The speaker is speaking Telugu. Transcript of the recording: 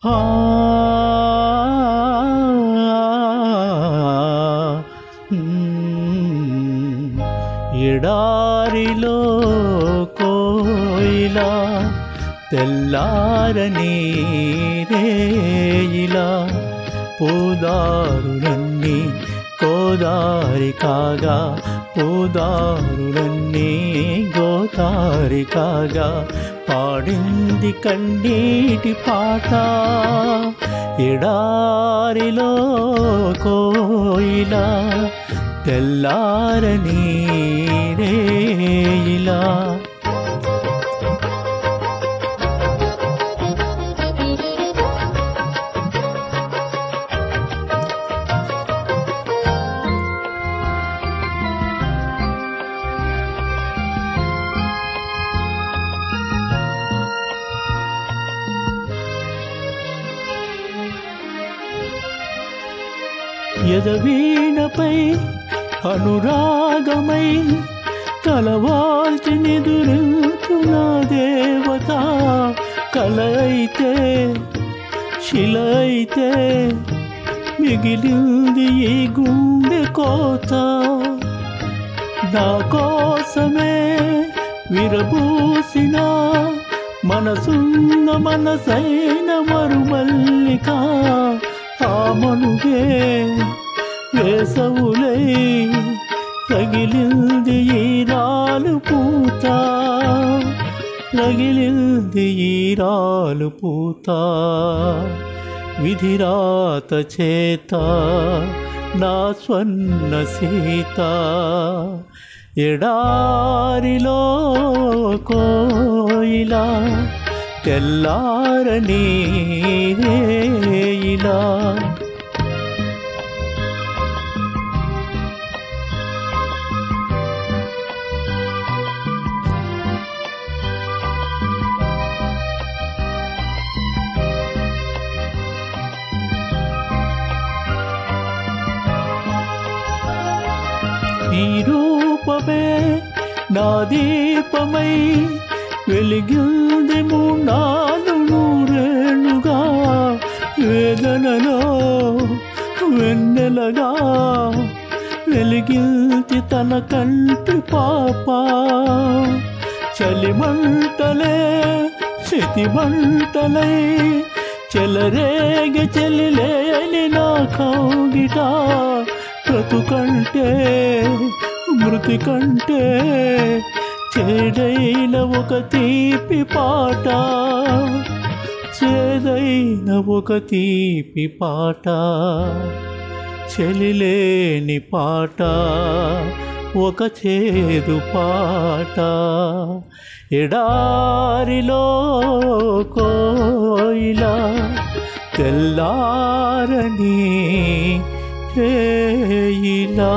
ఆ ఎడారిలో కోయిలా తెల్లారని రేయిలా పూదారులన్నీ గోదారి కాగా పూదారులన్నీ గోదారి కాగా పాడింది కన్నీటి పాట ఎడారిలో కోయిలా తెల్లారని రేయిలా ఎదవీణపై అనురాగమై తలవాల్చి నిదురుతున్న దేవత కల అయితే శిల అయితే మిగిలింది ఈ గుండె కోత నా కోసమే విరబూసిన మనసున్న మనసైన మరుమల్లిక ఆ మనుగే వేసవులై రగిలింది ఈరాలు పూత రగిలింది ఈరాలు పూత విధిరాత చేత నా స్వర్ణ సీత ఎడారిలో కోయిలా తెల్లారని రేయిలా ఈ రూపమే నా దీపమై వెలిగింది మూడాలు నూరేళ్ళుగా వేదనలో వెన్నెలగా వెలిగింది తన కంటి పాప చలిమంటలే శతిమంటలై చెలరేగ చెలిలేని నా కౌగిట బ్రతుకంటే మృతి కంటే చేదైన ఒక తీపి పాట చేదైన ఒక తీపి పాట చెలిలేని పాట ఒక చేదు పాట ఎడారిలో కోయిలా తెల్లారని రేయిలా